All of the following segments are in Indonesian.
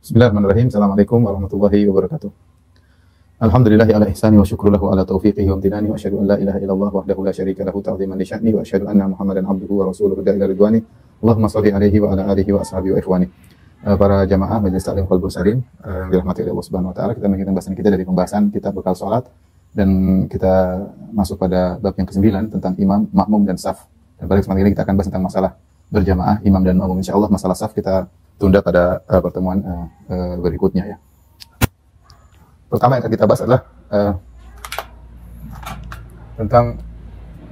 Bismillahirrahmanirrahim. Assalamualaikum warahmatullahi wabarakatuh. Alhamdulillahi ala ihsani wa syukru lahu ala taufiqihi wa amtinani wa asyhadu an la ilaha illallah wahdahu la syarika lahu ta'ziman li sya'ni wa asyhadu anna Muhammadan abduhu wa rasuluhu ila ridwani. Allahumma shalli alaihi wa ala alihi wa ashabihi wa ikhwani. Para jamaah Majelis Taklim Qalbus Salim yang dirahmati oleh Allah Subhanahu wa taala, kita melanjutkan pembahasan kita dari pembahasan kitab bekal salat dan kita masuk pada bab yang ke-9 tentang imam, makmum dan saf. Dan pada kesempatan ini kita akan bahas tentang masalah berjamaah imam dan makmum. Insyaallah masalah saf kita tunda pada pertemuan berikutnya ya. Pertama yang akan kita bahas adalah tentang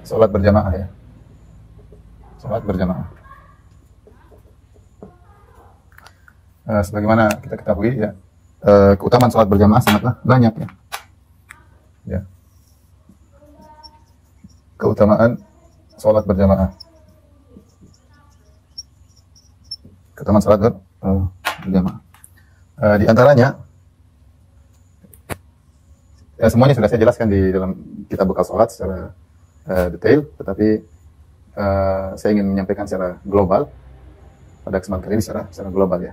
sholat berjamaah ya. Sholat berjamaah. Sebagaimana kita ketahui ya, keutamaan sholat berjamaah sangatlah banyak ya. Ya. Keutamaan sholat berjamaah. Keutamaan salat berjamaah. Di antaranya, semuanya sudah saya jelaskan di dalam kitab bekal salat secara detail, tetapi saya ingin menyampaikan secara global pada kesempatan kali ini secara global ya.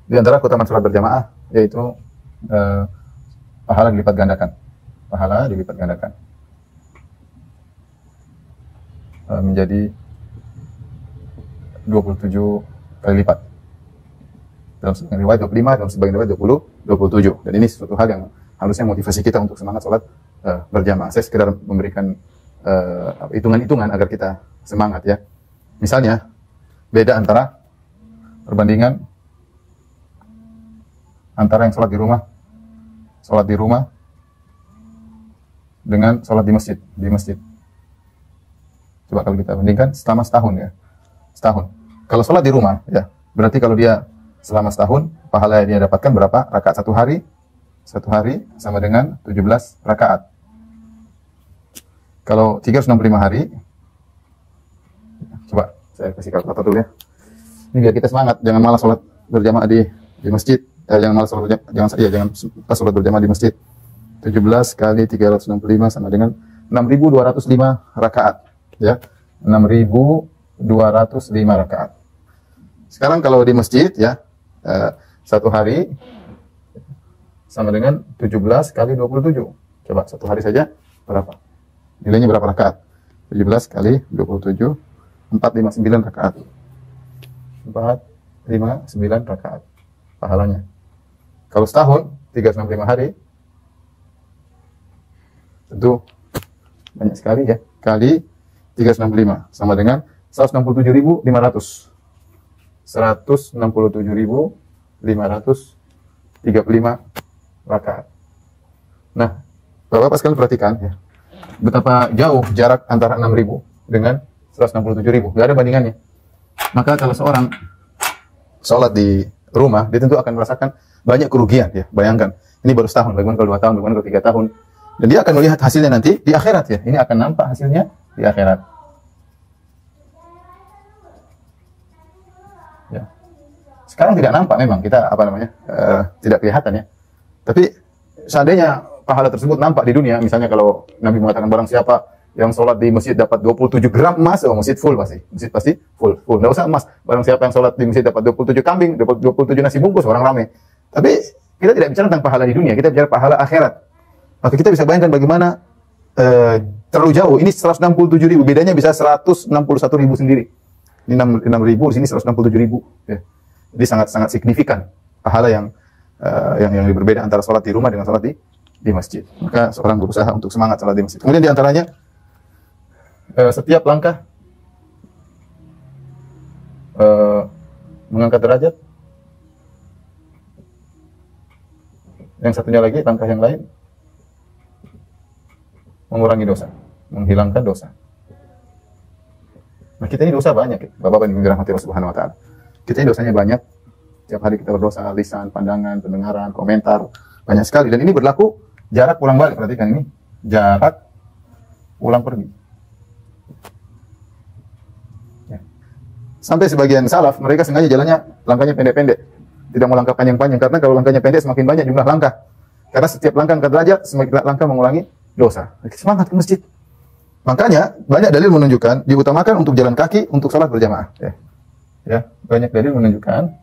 Di antara keutamaan salat berjamaah yaitu pahala dilipat gandakan, menjadi 27 kali lipat. Dalam sebagian riwayat 25, dalam sebagian riwayat 27. Dan ini sesuatu hal yang harusnya motivasi kita untuk semangat sholat berjamaah. Saya sekedar memberikan hitungan-hitungan agar kita semangat ya. Misalnya, beda antara perbandingan antara yang sholat di rumah dengan sholat di masjid. Coba kalau kita bandingkan selama setahun ya. Kalau sholat di rumah, ya berarti kalau dia selama setahun, pahala yang dia dapatkan berapa? Rakaat satu hari sama dengan 17 rakaat. Kalau 365 hari, coba saya kasih kalkulator dulu ya. Ini biar kita semangat, jangan malas sholat berjamaah di masjid. Jangan pas sholat berjamaah di masjid. 17 kali 365 sama dengan 6.205 rakaat. Ya, 6.205 rakaat. Sekarang kalau di masjid ya, satu hari sama dengan 17 kali 27. Coba satu hari saja berapa? Nilainya berapa rakaat? 17 kali 27, 459 rakaat. 459 rakaat pahalanya. Kalau setahun 365 hari tentu banyak sekali ya. Kali 365 sama dengan 167.500. 167.535 rakaat. Nah, Bapak-bapak sekalian perhatikan ya. Betapa jauh jarak antara 6.000 dengan 167.000. Enggak ada bandingannya. Maka kalau seorang sholat di rumah, dia tentu akan merasakan banyak kerugian ya. Bayangkan, ini baru setahun, bagaimana kalau 2 tahun, bagaimana kalau 3 tahun. Dan dia akan melihat hasilnya nanti di akhirat ya. Ini akan nampak hasilnya di akhirat. Ya. Sekarang tidak nampak memang, kita tidak kelihatan ya. Tapi seandainya pahala tersebut nampak di dunia, misalnya kalau Nabi mengatakan barang siapa yang sholat di masjid dapat 27 gram emas, masjid full pasti. Masjid pasti full. Nggak usah emas. Barang siapa yang sholat di masjid dapat 27 kambing, dapat 27 nasi bungkus, orang ramai. Tapi kita tidak bicara tentang pahala di dunia, kita bicara pahala akhirat. Maka kita bisa bayangkan bagaimana terlalu jauh. Ini 167.000, bedanya bisa 161.000 sendiri. Ini 6.000, di sini 167.000. Ya. Jadi sangat signifikan pahala yang berbeda antara sholat di rumah dengan sholat di masjid. Maka seorang berusaha untuk semangat sholat di masjid. Kemudian di antaranya setiap langkah mengangkat derajat. Yang satunya lagi, langkah yang lain mengurangi dosa, menghilangkan dosa. Nah, kita ini dosa banyak, Bapak-bapak yang dirahmati Allah Subhanahu wa taala. Kita ini dosanya banyak. Tiap hari kita berdosa, lisan, pandangan, pendengaran, komentar, banyak sekali. Dan ini berlaku jarak pulang balik. Perhatikan ini, jarak pulang pergi. Ya. Sampai sebagian salaf, mereka sengaja jalannya langkahnya pendek-pendek. Tidak mau langkah panjang-panjang, karena kalau langkahnya pendek semakin banyak jumlah langkah. Karena setiap langkah angkat derajat, semakin langkah mengurangi dosa. Semangat ke masjid. Makanya banyak dalil menunjukkan diutamakan untuk jalan kaki untuk sholat berjamaah. Ya, banyak dalil menunjukkan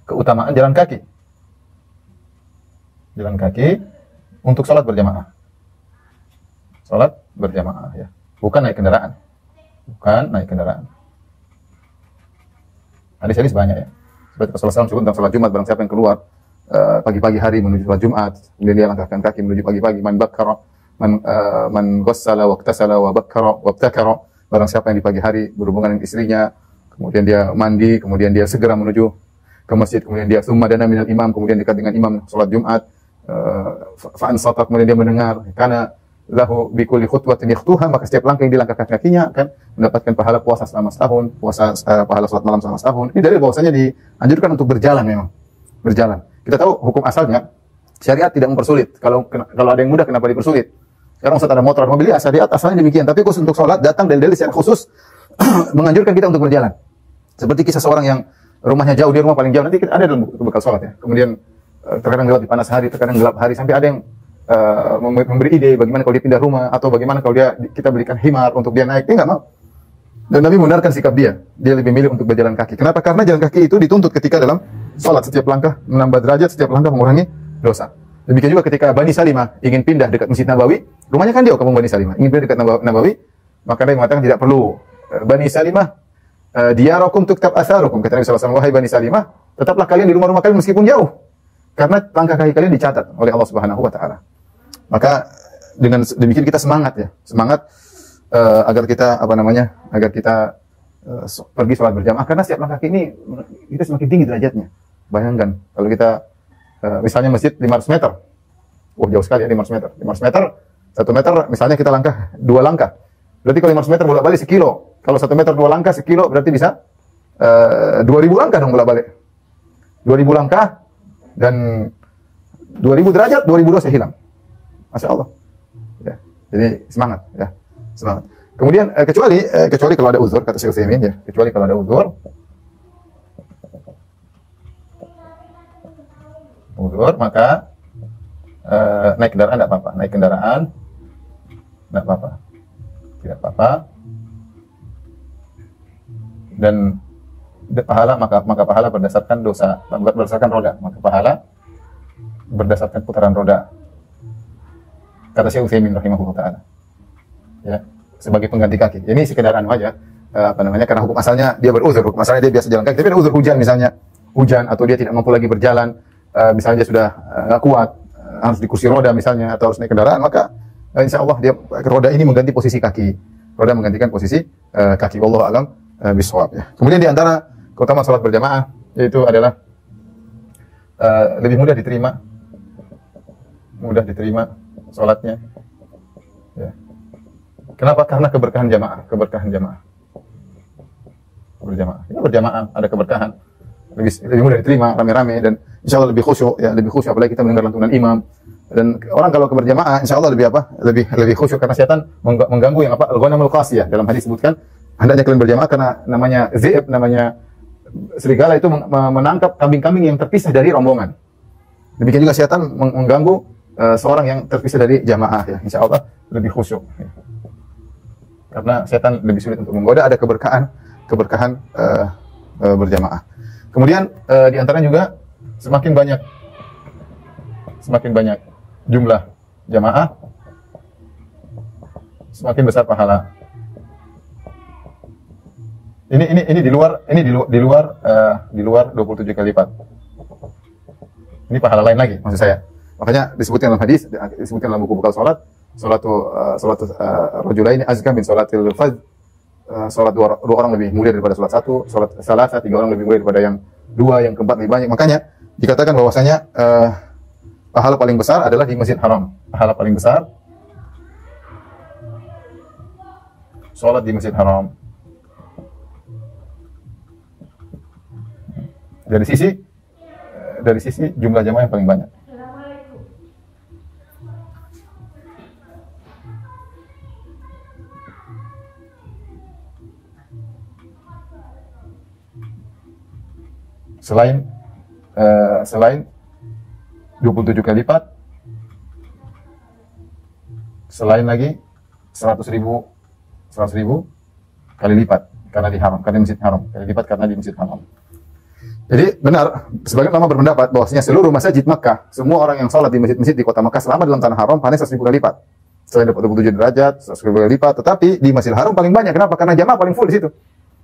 keutamaan jalan kaki. Jalan kaki untuk sholat berjamaah. Sholat berjamaah ya. Bukan naik kendaraan. Bukan naik kendaraan. Hadis-hadis banyak ya. Seperti Rasulullah SAW sebut tentang sholat Jumat, barang siapa yang keluar pagi-pagi hari menuju sholat Jumat, kemudian dia langkahkan kaki menuju pagi-pagi, man bakkara, man ghassala waqtasala wa bakkara wabtakara, barang siapa yang di pagi hari berhubungan dengan istrinya, kemudian dia mandi, kemudian dia segera menuju ke masjid, kemudian dia summa dana minal imam, kemudian dekat dengan imam sholat Jumat, fa ansata, kemudian dia mendengar, karena lahu bikulli khutwatin yakhtuha, maka setiap langkah yang dilangkahkan kakinya akan mendapatkan pahala puasa selama setahun, pahala salat malam selama setahun. Ini dari bahwasanya dianjurkan untuk berjalan memang. Berjalan. Kita tahu hukum asalnya syariat tidak mempersulit. Kalau ada yang mudah kenapa dipersulit? Sekarang Ustaz ada motor, mobil, ya syariat asalnya demikian, tapi khusus untuk salat datang dan dalil secara khusus menganjurkan kita untuk berjalan. Seperti kisah seorang yang rumahnya jauh, dia rumah paling jauh, nanti kita ada dalam buku bekal salat ya. Kemudian terkadang lewat di panas hari, terkadang gelap hari, sampai ada yang memberi ide bagaimana kalau dia pindah rumah, atau bagaimana kalau kita berikan himar untuk dia naik. Dia nggak mau. Dan Nabi membenarkan sikap dia lebih milih untuk berjalan kaki. Kenapa? Karena jalan kaki itu dituntut ketika dalam sholat. Setiap langkah menambah derajat, setiap langkah mengurangi dosa. Demikian juga ketika Bani Salimah ingin pindah dekat Masjid Nabawi, rumahnya kan jauh kampung Bani Salimah, ingin pindah dekat Nabawi, maka dia mengatakan tidak perlu. Bani Salimah, diyarakum tuktab atharukum, kata Nabi SAW, wahai Bani Salimah, tetaplah kalian di rumah-rumah kalian meskipun jauh, karena langkah kaki kalian dicatat oleh Allah Subhanahu wa Ta'ala. Maka dengan demikian kita semangat ya, semangat agar kita agar kita pergi sholat berjamaah, karena setiap langkah kaki ini kita semakin tinggi derajatnya. Bayangkan kalau kita misalnya masjid 500 meter, jauh sekali ya 500 meter. 500 meter, 1 meter misalnya kita langkah 2 langkah, berarti kalau 500 meter bolak-balik sekilo. Kalau 1 meter 2 langkah sekilo, berarti bisa 2000 langkah dong bolak-balik. 2000 langkah dan 2000 derajat, 2000 dosa hilang. Masya Allah. Ya. Jadi semangat, ya, semangat. Kemudian kecuali kalau ada uzur, kata Syekh Utsaimin ya, kecuali kalau ada uzur maka naik kendaraan tidak apa-apa, naik kendaraan tidak apa-apa, tidak apa-apa. Dan pahala maka pahala berdasarkan dosa, berdasarkan roda, maka pahala berdasarkan putaran roda. Kata Syekh Utsaimin rahimahullah taala. Ya, sebagai pengganti kaki. Ini sekedar aja, karena hukum asalnya dia beruzur, hukum asalnya dia biasa jalan kaki, tapi ada uzur hujan misalnya, hujan atau dia tidak mampu lagi berjalan, misalnya dia sudah nggak kuat, harus di kursi roda misalnya, atau harus naik kendaraan, maka insya Allah dia roda ini mengganti posisi kaki, roda menggantikan posisi kaki. Wallahu a'lam bishawab ya. Kemudian di antara keutamaan salat berjamaah yaitu adalah lebih mudah diterima salatnya. Ya. Kenapa? Karena keberkahan jamaah. Berjamaah. Ini berjamaah ada keberkahan. Lebih mudah diterima, rame-rame, dan insya Allah lebih khusyuk. Ya, lebih khusyuk apalagi kita mendengar lantunan imam. Dan orang kalau berjamaah, insya Allah lebih khusyuk, karena setan mengganggu yang al-ghanamul qasiyah. Dalam hadis disebutkan, hendaknya kalian berjamaah karena namanya zi'ib, namanya serigala itu menangkap kambing-kambing yang terpisah dari rombongan. Demikian juga setan mengganggu seorang yang terpisah dari jamaah ya. Insya Allah lebih khusyuk. Ya. Karena setan lebih sulit untuk menggoda, ada keberkahan berjamaah. Kemudian di antaranya juga semakin banyak jumlah jamaah, semakin besar pahala. Ini di luar 27 kali lipat. Ini pahala lain lagi maksud saya. Makanya disebutkan dalam hadis, disebutkan dalam buku bekal salat, salatu rajulaini azka min salatil fadh. Salat dua orang lebih mulia daripada salat satu, salat salasa 3 orang lebih mulia daripada yang 2, yang keempat lebih banyak. Makanya dikatakan bahwasanya pahala paling besar adalah di Masjid Haram. Pahala paling besar salat di Masjid Haram. Dari sisi jumlah jamaah yang paling banyak. Selain 27 kali lipat, selain lagi 100.000 kali lipat karena di haram, karena di Masjid Haram, kali lipat karena di Masjid Haram. Jadi benar, sebagian ulama berpendapat bahwasanya seluruh masjid Makkah, semua orang yang salat di masjid-masjid di kota Makkah selama dalam tanah haram pahalanya 100.000 kali lipat. Selain dapat 27 derajat, 100.000 kali lipat, tetapi di Masjidil Haram paling banyak. Kenapa? Karena jamaah paling full di situ.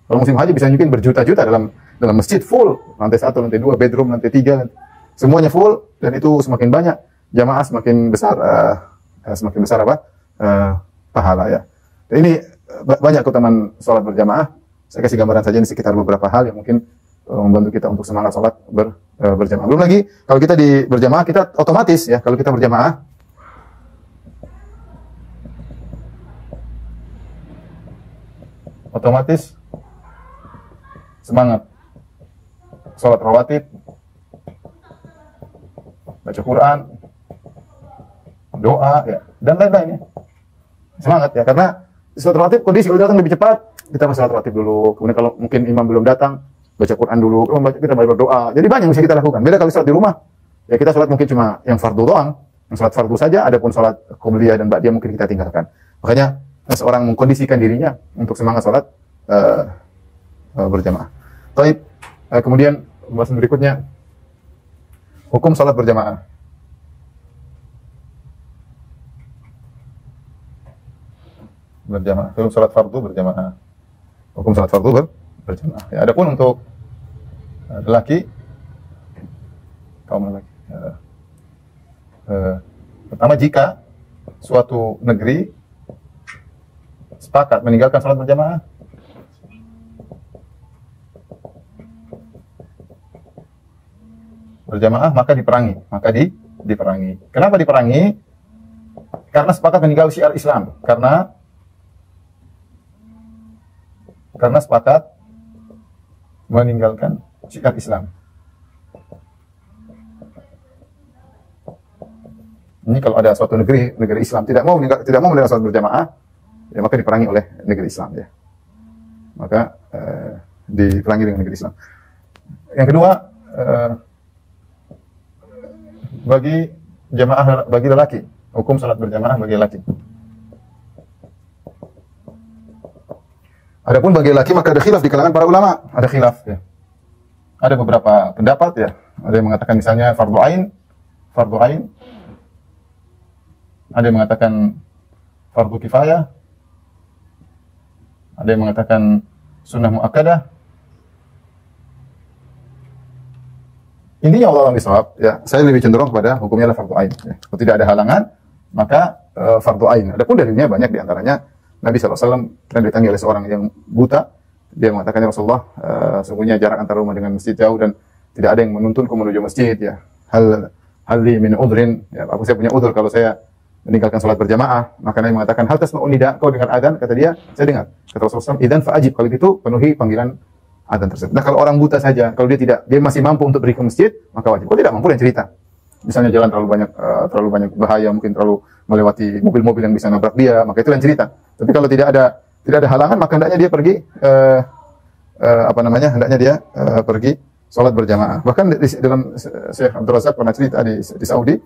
Kalau musim haji bisa nyukin berjuta-juta dalam masjid full, lantai 1, lantai 2, bedroom, lantai 3, semuanya full, dan itu semakin banyak jamaah semakin besar pahala ya. Dan ini banyak keutamaan salat berjamaah. Saya kasih gambaran saja di sekitar beberapa hal yang mungkin membantu kita untuk semangat salat berjamaah. Belum lagi kalau kita berjamaah, kita otomatis ya, kalau kita berjamaah otomatis semangat salat rawatib, baca Quran, doa ya, dan lain-lainnya. Semangat ya, karena salat rawatib kondisi kalau datang lebih cepat, kita salat rawatib dulu. Kemudian kalau mungkin imam belum datang, baca Quran dulu, kita berdoa. Jadi banyak yang bisa kita lakukan. Beda kalau salat di rumah, ya kita salat mungkin cuma yang fardu doang, yang salat fardu saja, adapun salat qobliyah dan ba'diyah mungkin kita tinggalkan. Makanya seorang mengkondisikan dirinya untuk semangat salat berjamaah. Baik, kemudian pembahasan berikutnya hukum salat berjamaah. Hukum salat fardu berjamaah. Hukum salat fardu berjamaah. Ya, adapun untuk lelaki, kaum lelaki, pertama jika suatu negeri sepakat meninggalkan salat berjamaah, maka diperangi. Kenapa diperangi? Karena sepakat meninggalkan syiar Islam. Karena sepakat meninggalkan syiar Islam. Ini kalau ada suatu negeri Islam tidak mau meninggalkan salat berjamaah, ya maka diperangi oleh negeri Islam ya. Maka diperangi dengan negeri Islam. Yang kedua, bagi lelaki, hukum salat berjamaah bagi lelaki. Adapun bagi lelaki maka ada khilaf di kalangan para ulama, ada khilaf ya. Ada beberapa pendapat ya. Ada yang mengatakan misalnya fardu ain. Ada yang mengatakan fardu kifayah. Ada yang mengatakan sunnah muakkadah. Intinya Allah bisawab ya. Saya lebih cenderung kepada hukumnya adalah fardu ain ya. Kalau tidak ada halangan maka fardu ain. Adapun dalilnya banyak, di antaranya Nabi SAW pernah didatangi oleh seorang yang buta. Dia mengatakan, ya Rasulullah, sungguhnya jarak antara rumah dengan masjid jauh dan tidak ada yang menuntunku menuju masjid ya. Hal li min udhrin ya, aku saya punya udhur kalau saya meninggalkan salat berjamaah. Maka Nabi mengatakan, hal tasma'u nida, kau dengar adzan? Kata dia, saya dengar. Kata Rasulullah, idzan fa'ajib, kalau gitu penuhi panggilan adzan tersebut. Nah, kalau orang buta saja, kalau dia masih mampu untuk pergi ke masjid, maka wajib. Kalau tidak mampu, dan cerita. Misalnya jalan terlalu banyak bahaya, mungkin terlalu melewati mobil-mobil yang bisa nabrak dia, maka itu yang cerita. Tapi kalau tidak ada halangan, maka hendaknya dia pergi pergi salat berjamaah. Bahkan dalam Syekh Abdul Razak pernah cerita di Saudi,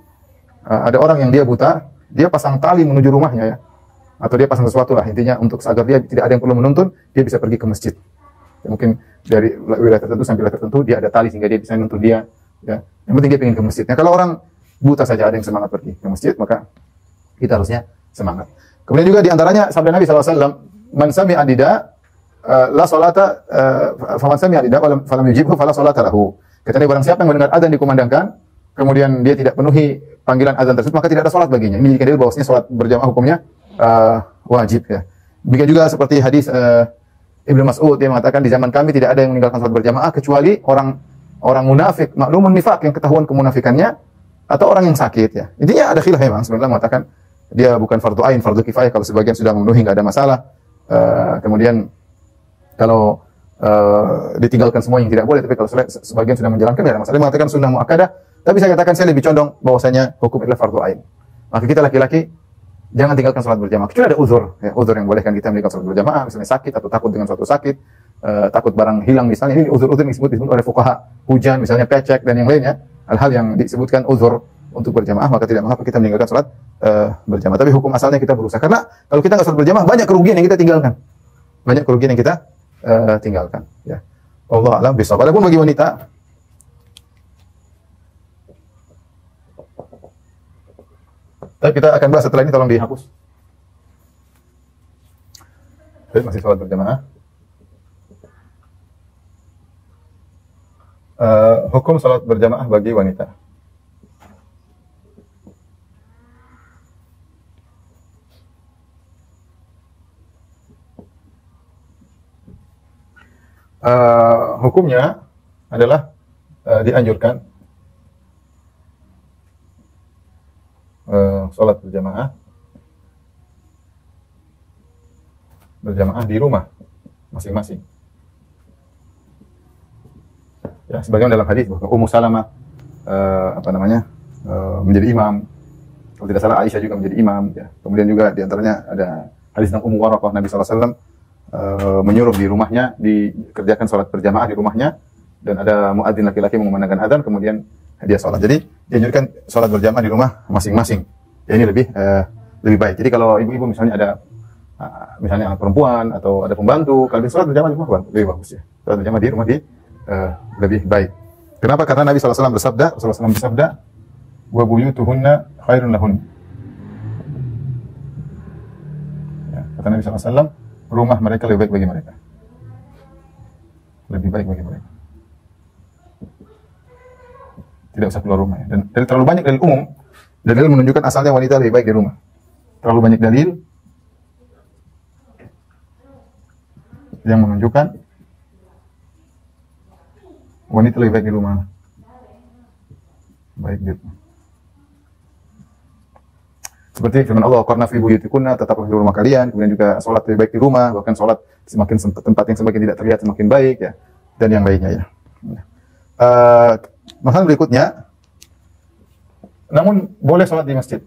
ada orang yang dia buta, dia pasang tali menuju rumahnya ya. Atau dia pasang sesuatu lah, intinya untuk agar dia tidak ada yang perlu menuntun, dia bisa pergi ke masjid. Ya, mungkin dari wilayah tertentu sampai wilayah tertentu dia ada tali sehingga dia bisa menuntun dia ya. Yang penting dia ingin ke masjid. Nah, kalau orang buta saja ada yang semangat pergi ke masjid, maka kita harusnya semangat. Kemudian juga diantaranya sabda Nabi SAW, man sami'a nida la salata faman sami'a nida falam yujibhu fala salata lahu. Katanya barang siapa yang mendengar azan dikumandangkan, kemudian dia tidak penuhi panggilan azan tersebut, maka tidak ada salat baginya. Ini menunjukkan bahwasanya salat berjamaah hukumnya wajib ya. Demikian juga seperti hadis Ibnu Mas'ud yang mengatakan di zaman kami tidak ada yang meninggalkan salat berjamaah kecuali orang munafik, maklumun nifaq yang ketahuan kemunafikannya, atau orang yang sakit ya. Intinya ada khilaf memang. Sebenarnya mengatakan dia bukan fardu ain, fardu kifayah kalau sebagian sudah memenuhi enggak ada masalah. Kemudian kalau ditinggalkan semua yang tidak boleh, tapi kalau sebagian sudah menjalankan enggak ada masalah. Dia mengatakan sunnah muakkadah, tapi saya katakan saya lebih condong bahwasanya hukum adalah fardu ain. Maka kita laki-laki jangan tinggalkan salat berjamaah. Kecuali ada uzur, ya, uzur yang bolehkan kita meninggalkan salat berjamaah, misalnya sakit atau takut dengan suatu sakit, takut barang hilang misalnya. Ini uzur-uzur yang disebut oleh fuqaha, hujan misalnya, pecek dan yang lainnya, hal-hal yang disebutkan uzur untuk berjamaah, maka tidak mengapa kita meninggalkan salat berjamaah. Tapi hukum asalnya kita berusaha, karena kalau kita nggak salat berjamaah banyak kerugian yang kita tinggalkan, banyak kerugian yang kita tinggalkan. Ya, Allah alam bisawab. Adapun bagi wanita, Tapi kita akan bahas setelah ini, tolong dihapus. Jadi masih sholat berjamaah. Hukum sholat berjamaah bagi wanita. Hukumnya adalah dianjurkan sholat berjamaah di rumah masing-masing. Ya, sebagaimana dalam hadis bahwa Ummu Salamah menjadi imam. Kalau tidak salah Aisyah juga menjadi imam. Ya. Kemudian juga diantaranya ada hadis tentang Ummu Waraqah, Nabi SAW menyuruh di rumahnya dikerjakan sholat berjamaah di rumahnya, dan ada muadzin laki-laki mengumandangkan adzan, kemudian dia sholat. Jadi dianjurkan sholat berjamaah di rumah masing-masing. Ya, ini lebih baik. Jadi kalau ibu-ibu misalnya ada misalnya anak perempuan atau ada pembantu, kalau sholat berjamaah di rumah lebih bagus ya. Sholat berjamaah di rumah lebih baik. Kenapa? Karena Nabi SAW bersabda, wa buyutuhunna khairun lahun. Ya, kata Nabi SAW, rumah mereka lebih baik bagi mereka. Lebih baik bagi mereka. Tidak usah keluar rumah. Ya. Dan terlalu banyak dalil umum, dalil menunjukkan asalnya wanita lebih baik di rumah. Terlalu banyak dalil yang menunjukkan wanita lebih baik di rumah. Baik di rumah. Seperti firman Allah, qarna fi buyutikunna, tetaplah di rumah kalian, kemudian juga sholat lebih baik di rumah, bahkan sholat semakin tempat yang semakin tidak terlihat semakin baik ya, dan yang lainnya ya. Masalah berikutnya, namun boleh sholat di masjid.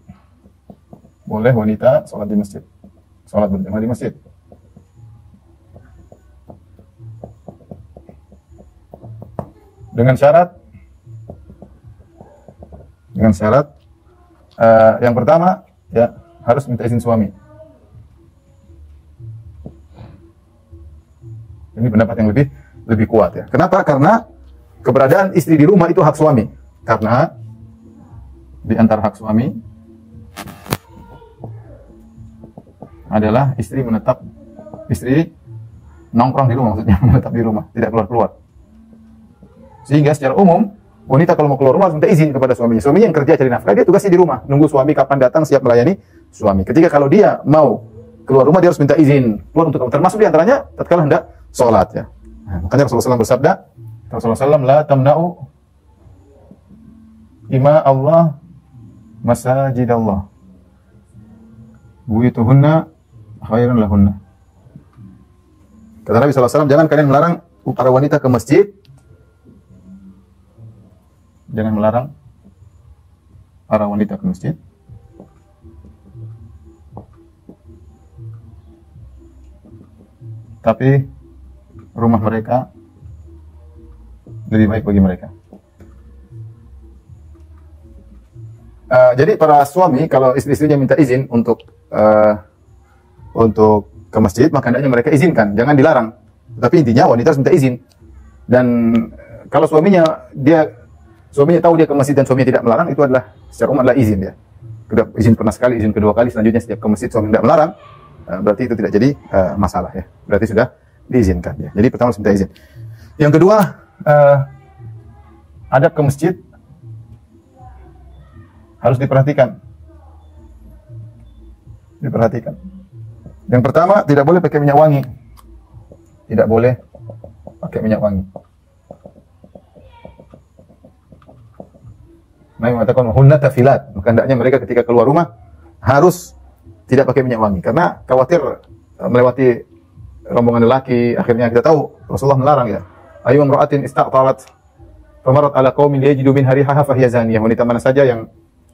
Boleh wanita sholat di masjid. Sholat berjamaah di masjid. Dengan syarat yang pertama ya, harus minta izin suami. Ini pendapat yang lebih kuat ya. Kenapa? Karena keberadaan istri di rumah itu hak suami. Karena di antara hak suami adalah istri nongkrong di rumah, maksudnya menetap di rumah, tidak keluar-keluar. Sehingga secara umum wanita kalau mau keluar rumah harus minta izin kepada suaminya. Suaminya yang kerja cari nafkah, dia tugasnya di rumah, nunggu suami kapan datang siap melayani suami. Ketika kalau dia mau keluar rumah, dia harus minta izin keluar untuk, termasuk di antaranya tatkala hendak sholat ya. Nah, makanya Rasulullah SAW bersabda, Rasulullah SAW, la tamna'u ima Allah masajid Allah buyutuhunna khairan lahunna. Kata Nabi SAW, jangan kalian melarang para wanita ke masjid. Jangan melarang para wanita ke masjid. Tapi rumah mereka lebih baik bagi mereka. Jadi para suami kalau istri-istrinya minta izin untuk ke masjid, maka hendaknya mereka izinkan, jangan dilarang. Tapi intinya wanita harus minta izin. Dan kalau suaminya tahu dia ke masjid dan suaminya tidak melarang, itu adalah secara umum adalah izin ya. Izin pernah sekali, izin kedua kali, selanjutnya setiap ke masjid suami tidak melarang, berarti itu tidak jadi masalah ya. Berarti sudah diizinkan ya. Jadi pertama harus minta izin. Yang kedua, adab ke masjid harus diperhatikan. Yang pertama, tidak boleh pakai minyak wangi. Tidak boleh pakai minyak wangi. Nabi mengatakan hunna tafilat, maka hendaknya mereka ketika keluar rumah harus tidak pakai minyak wangi, karena khawatir melewati rombongan lelaki. Akhirnya kita tahu Rasulullah melarang ya, ayu imra'atin istaqtalat famarat ala qaumin yajidu min harihaha fahiya zaniyah. Wanita mana saja yang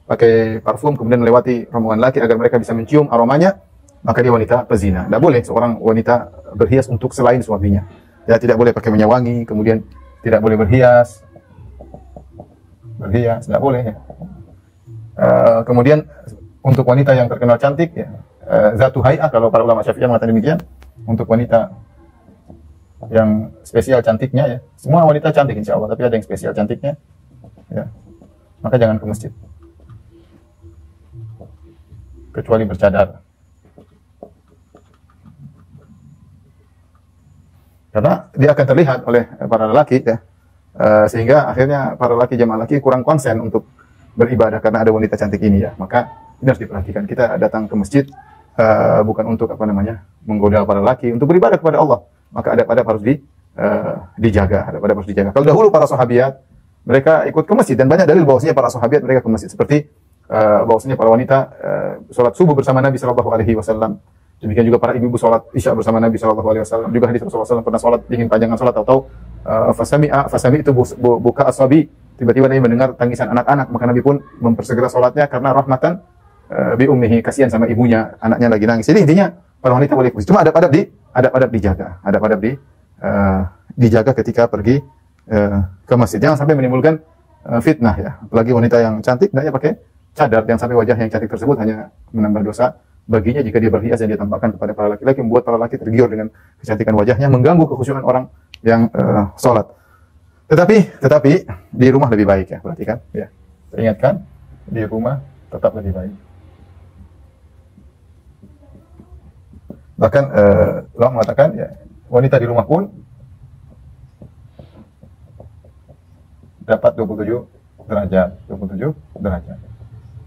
pakai parfum kemudian melewati rombongan lelaki agar mereka bisa mencium aromanya, maka dia wanita pezina. Tidak boleh seorang wanita berhias untuk selain suaminya. Ya, tidak boleh pakai minyak wangi, kemudian tidak boleh berhias, tidak boleh ya. Kemudian untuk wanita yang terkenal cantik ya, zatu hay'ah, kalau para ulama Syafi'iyah mengatakan demikian, untuk wanita yang spesial cantiknya ya. Semua wanita cantik insya Allah, tapi ada yang spesial cantiknya ya, maka jangan ke masjid. kecuali bercadar. Karena dia akan terlihat oleh para lelaki ya. Sehingga akhirnya para lelaki jamaah lelaki kurang konsen untuk beribadah karena ada wanita cantik ini ya. Maka ini harus diperhatikan. Kita datang ke masjid bukan untuk menggoda para lelaki, untuk beribadah kepada Allah. Maka adab-adab harus dijaga, adab-adab harus dijaga. Kalau dahulu para sahabiat mereka ikut ke masjid dan banyak dalil bahwasanya para sahabiat mereka ke masjid, seperti bahwasanya para wanita sholat subuh bersama Nabi sallallahu alaihi wasallam. Demikian juga para ibu-ibu sholat isya bersama Nabi sallallahu alaihi wasallam. Juga hadis Rasulullah SAW pernah sholat ingin panjangan sholat atau fasami itu buka asabi, tiba-tiba Nabi mendengar tangisan anak-anak, maka Nabi pun mempersegera sholatnya karena rahmatan bi ummihi, kasihan sama ibunya, anaknya lagi nangis. Jadi intinya para wanita boleh ikut. Cuma adab-adab dijaga, dijaga ketika pergi ke masjid. Jangan sampai menimbulkan fitnah ya. Apalagi wanita yang cantik hendaknya pakai cadar, yang sampai wajah yang cantik tersebut hanya menambah dosa baginya jika dia berhias yang dia tampakkan kepada para laki-laki, membuat para laki tergiur dengan kecantikan wajahnya, mengganggu kekhusyuan orang yang sholat. Tetapi di rumah lebih baik ya, perhatikan ya. Saya ingatkan, di rumah tetap lebih baik. Bahkan ulama mengatakan ya, wanita di rumah pun dapat 27 derajat.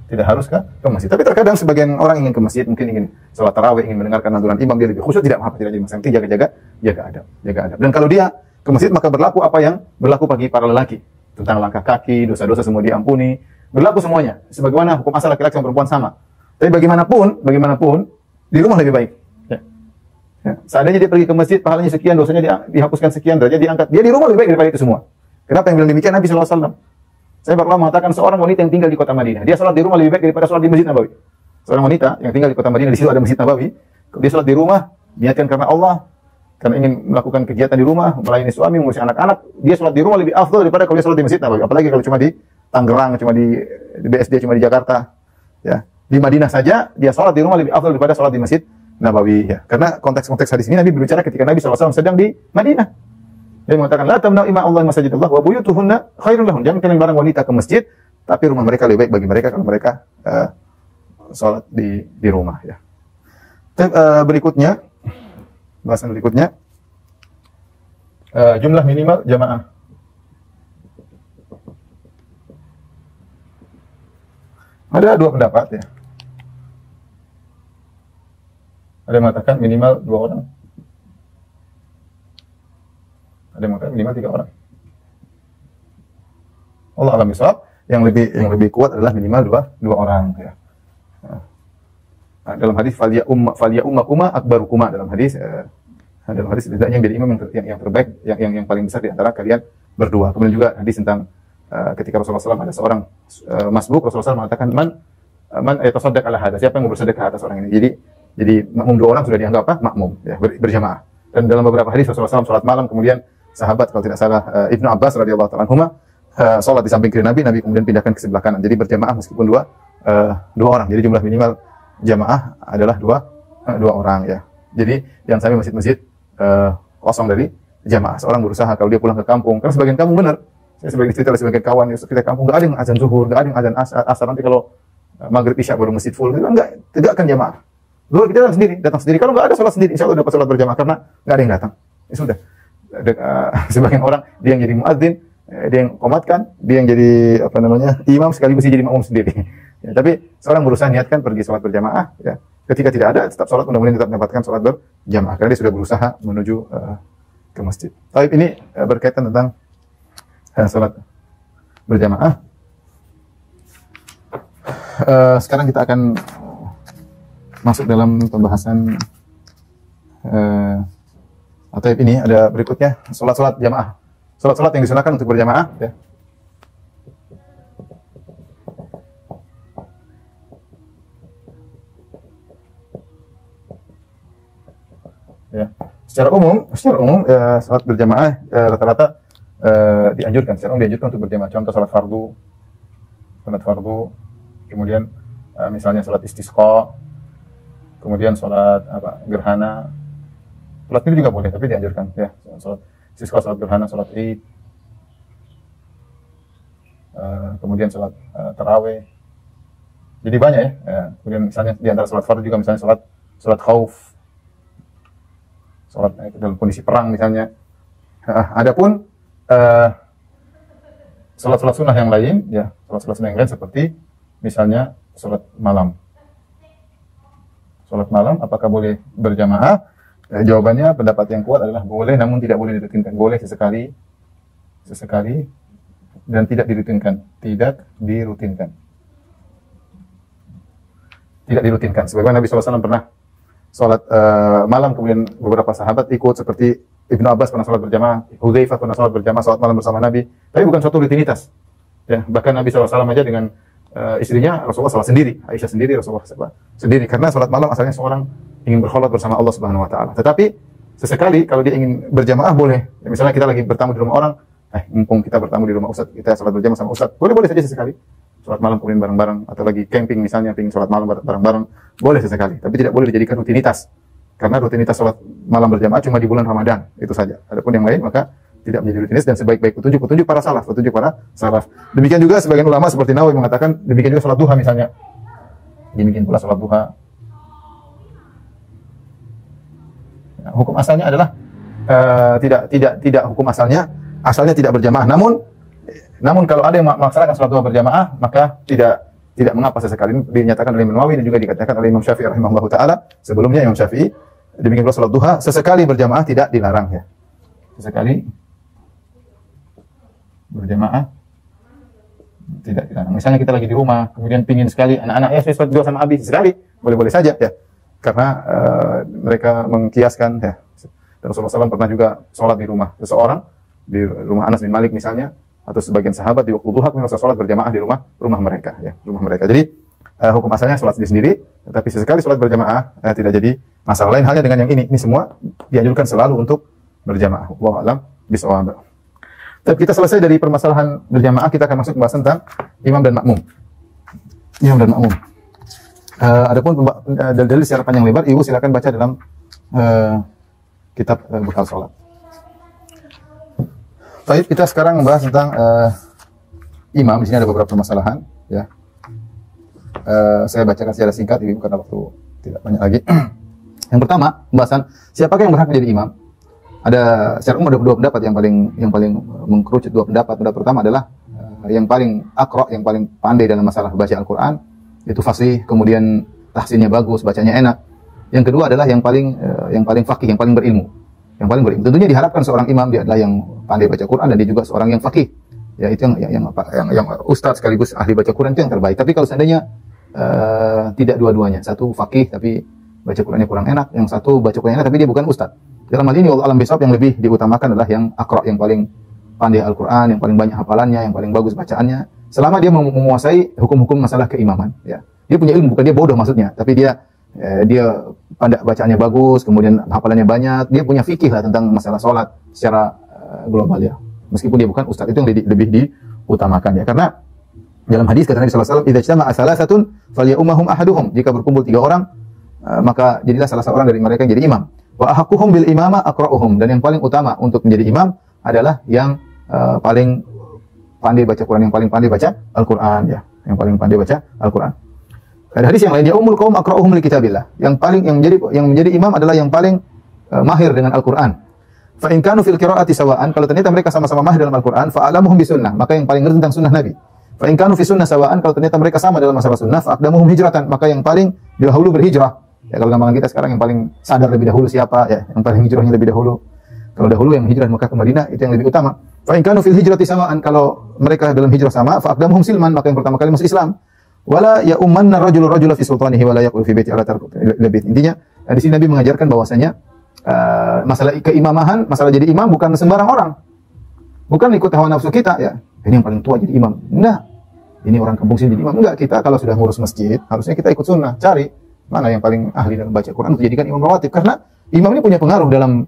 Tidak haruskah ke masjid? Tapi terkadang sebagian orang ingin ke masjid, mungkin ingin sholat tarawih, ingin mendengarkan lantunan imam, dia lebih khusyuk, tidak apa-apa, tidak jadi masalah. Jaga adab. Dan kalau dia ke masjid maka berlaku apa yang berlaku bagi para lelaki tentang langkah kaki, dosa-dosa semua diampuni, berlaku semuanya. Sebagaimana hukum asal laki-laki sama perempuan sama. Tapi bagaimanapun di rumah lebih baik. Ya. Seandainya dia pergi ke masjid, pahalanya sekian, dosanya dihapuskan sekian, derajat diangkat. Dia di rumah lebih baik daripada itu semua. Kenapa yang bilang demikian? Nabi SAW. Saya pernah mengatakan seorang wanita yang tinggal di kota Madinah, dia sholat di rumah lebih baik daripada sholat di Masjid Nabawi. Seorang wanita yang tinggal di kota Madinah, di situ ada Masjid Nabawi, dia sholat di rumah, niatkan karena Allah, karena ingin melakukan kegiatan di rumah, melayani suami, mengurus anak-anak, dia sholat di rumah lebih afdal daripada kalau dia sholat di Masjid Nabawi. Apalagi kalau cuma di Tangerang, cuma di BSD, cuma di Jakarta, ya. Di Madinah saja dia sholat di rumah lebih afdal daripada sholat di Masjid Nabawi. Ya. Karena konteks hadis ini Nabi berbicara ketika Nabi SAW sedang di Madinah. Dia mengatakan, la tamna'u ima Allah masajidullah wa buyutuhunna khairun lahun. Jangan kalian barang wanita ke masjid, tapi rumah mereka lebih baik bagi mereka kalau mereka sholat di rumah. Ya. Bahasan berikutnya, jumlah minimal jamaah. Ada dua pendapat ya. Ada yang mengatakan minimal 2 orang. Ada yang mengatakan minimal 3 orang. Allah alam bisawab, yang lebih kuat adalah minimal 2 orang ya. Nah, dalam hadis falya ummakuma akbarukuma, dalam hadis tidaknya yang jadi imam yang terbaik, yang paling besar di antara kalian berdua. Kemudian juga hadis tentang ketika Rasulullah SAW ada seorang masbuk, Rasulullah SAW mengatakan man yatasaddaq ala hada, siapa yang mau bersedekah atas orang ini. Jadi makmum 2 orang sudah dianggap makmum ya, berjamaah. Dan dalam beberapa hadis Rasulullah SAW sholat malam, kemudian sahabat kalau tidak salah Ibnu Abbas radhiyallahu ta'ala anhuma sholat di samping kiri Nabi kemudian pindahkan ke sebelah kanan. Jadi berjamaah meskipun dua orang. Jadi jumlah minimal jamaah adalah dua orang ya. Jadi yang sampai masjid-masjid kosong dari jamaah. Seorang berusaha kalau dia pulang ke kampung, karena sebagian kampung benar. Saya sebagian cerita dari sebagian kawan ya, kita kampung enggak ada yang azan zuhur, enggak ada yang azan asar. Nanti kalau maghrib isya baru masjid full, enggak tegakkan jamaah. Dulu kita datang sendiri. Kalau enggak ada sholat sendiri, insya Allah dapat sholat berjamaah karena enggak ada yang datang. Ya sudah. Sebagian orang dia yang jadi muadzin, dia yang komatkan, dia yang jadi imam sekaligus jadi makmum sendiri. Ya, tapi seorang berusaha niatkan pergi sholat berjamaah. Ya. Ketika tidak ada, tetap sholat, mudah-mudahan tetap mendapatkan sholat berjamaah karena dia sudah berusaha menuju ke masjid. Tapi ini berkaitan tentang sholat berjamaah. Sekarang kita akan masuk dalam pembahasan atau ini ada berikutnya sholat jamaah. Sholat yang disunahkan untuk berjamaah. Ya. Ya. Secara umum sholat berjamaah rata-rata dianjurkan. Secara umum dianjurkan untuk berjamaah. Contoh sholat fardu, kemudian misalnya sholat istisqa, kemudian sholat gerhana. Sholat itu juga boleh, tapi dianjurkan ya. Sholat istisqa, sholat gerhana, sholat id, kemudian sholat tarawih. Jadi banyak ya. Kemudian misalnya di antara sholat fardu juga misalnya sholat khauf, sholat dalam kondisi perang misalnya. Adapun sholat sunnah yang lain, ya sholat sunnah yang lain seperti misalnya sholat malam. Sholat malam apakah boleh berjamaah? Jawabannya pendapat yang kuat adalah boleh, namun tidak boleh dirutinkan. Boleh sesekali dan tidak dirutinkan. Tidak dirutinkan. Sebagaimana Nabi SAW pernah sholat malam, kemudian beberapa sahabat ikut seperti Ibnu Abbas pernah sholat berjamaah, Hudzaifah pernah sholat berjamaah, sholat malam bersama Nabi. Tapi bukan suatu rutinitas. Ya, bahkan Nabi SAW aja dengan istrinya Rasulullah sholat sendiri, Aisyah sendiri, Rasulullah sendiri. Karena sholat malam asalnya seorang ingin berkholat bersama Allah Subhanahu Wa Taala. Tetapi sesekali kalau dia ingin berjamaah boleh. Ya, misalnya kita lagi bertamu di rumah orang, mumpung kita bertamu di rumah Ustaz, kita sholat berjamaah sama Ustaz. Boleh saja sesekali. Sholat malam kemudian bareng-bareng, atau lagi camping misalnya, ingin sholat malam bareng-bareng, boleh sesekali. Tapi tidak boleh dijadikan rutinitas. Karena rutinitas sholat malam berjamaah cuma di bulan Ramadan, itu saja. Adapun yang lain maka tidak menjadi rutinitas dan sebaik-baik petunjuk para salaf. Demikian juga sebagian ulama seperti Nawawi mengatakan demikian juga sholat duha misalnya. Demikian pula sholat duha. Nah, hukum asalnya adalah tidak hukum asalnya tidak berjamaah. Namun kalau ada yang melaksanakan sholat duha berjamaah maka tidak mengapa sesekali. Dinyatakan oleh Imam Nawawi dan juga dikatakan oleh Imam Syafi'i rahimahullahu taala. Sebelumnya Imam Syafi'i demikian pula sholat duha sesekali berjamaah tidak dilarang ya. Sesekali berjamaah tidak dilarang. Misalnya kita lagi di rumah, kemudian pingin sekali anak-anak ya sholat duha sama Abi, sekali boleh-boleh saja ya. Karena mereka mengkiaskan ya. Dan Rasulullah SAW pernah juga sholat di rumah seseorang, di rumah Anas bin Malik misalnya, atau sebagian sahabat di waktu duha kemudian sholat berjamaah di rumah mereka ya, rumah mereka. Jadi hukum asalnya sholat sendiri, tetapi sesekali sholat berjamaah tidak jadi masalah. Lain halnya dengan yang ini semua dianjurkan selalu untuk berjamaah. Wallahu a'lam bishawab. Tapi kita selesai dari permasalahan berjamaah, kita akan masuk ke bahasan tentang imam dan makmum. Adapun dalil secara panjang lebar, ibu silakan baca dalam kitab bekal sholat. Baik, kita sekarang membahas tentang imam. Di sini ada beberapa permasalahan, ya. Saya bacakan secara singkat, ibu, karena waktu tidak banyak lagi. Yang pertama, pembahasan siapakah yang berhak menjadi imam. Ada secara umum ada dua pendapat yang paling mengkerucut dua pendapat. Pendapat pertama adalah yang paling akro, yang paling pandai dalam masalah baca Al-Quran, itu fasih, kemudian tahsinnya bagus, bacanya enak. Yang kedua adalah yang paling faqih, yang paling berilmu. Tentunya diharapkan seorang imam dia adalah yang pandai baca Quran dan dia juga seorang yang faqih. Ya, itu yang ustaz sekaligus ahli baca Quran itu yang terbaik. Tapi kalau seandainya tidak dua-duanya, satu faqih tapi baca Qurannya kurang enak, yang satu baca Qurannya enak tapi dia bukan ustaz. Dalam hal ini wallahu alam bisawab yang lebih diutamakan adalah yang aqra, yang paling pandai Al-Quran, yang paling banyak hafalannya, yang paling bagus bacaannya. Selama dia menguasai hukum-hukum masalah keimaman, ya. Dia punya ilmu, bukan dia bodoh maksudnya, tapi dia pandai bacaannya bagus, kemudian hafalannya banyak, dia punya fikih lah tentang masalah sholat secara global ya. Meskipun dia bukan ustaz, itu yang lebih diutamakan ya. Karena dalam hadis kata Nabi sallallahu alaihi wasallam, "Idza ijtama'a salasatun falyu'ummahum ahaduhum." Jika berkumpul 3 orang, maka jadilah salah seorang dari mereka yang jadi imam. Wa ahaqquhum bil imamah aqra'uhum, dan yang paling utama untuk menjadi imam adalah yang paling pandai baca Quran, yang paling pandai baca Al-Quran ya, yang paling pandai baca Al-Quran. Ada hadis yang lain, ya ummul qaum aqra'uhum li kitabillah. Yang menjadi imam adalah yang paling mahir dengan Al-Quran. Fa in kanu fil qira'ati sawa'an, kalau ternyata mereka sama-sama mahir dalam Al-Quran, fa a'lamuhum bisunnah, maka yang paling ngerti tentang sunnah Nabi. Fa in kanu fi sunnah sawa'an, kalau ternyata mereka sama dalam masalah sunnah, fa aqdamuhum hijratan, maka yang paling dahulu berhijrah. Ya, kalau gambaran kita sekarang yang paling sadar lebih dahulu siapa ya, yang paling hijrahnya lebih dahulu. Kalau dahulu yang hijrah Mekah ke Madinah itu yang lebih utama. Fa in kanu fil hijrati sawa'an, kalau mereka dalam hijrah sama, fa aqdamuhum silman, maka yang pertama kali masuk Islam. Wala ya ummanna rajulu fi sultanihi wala yaqul fi baiti ala tarku labit. Intinya di sini Nabi mengajarkan bahwasanya masalah keimamahan, masalah jadi imam bukan sembarang orang. Bukan ikut hawa nafsu kita ya. Ini yang paling tua jadi imam. Enggak. Ini orang kampung sini jadi imam. Enggak, kita kalau sudah ngurus masjid, harusnya kita ikut sunnah, cari mana yang paling ahli dalam baca Quran untuk jadikan imam rawatib, karena imam ini punya pengaruh dalam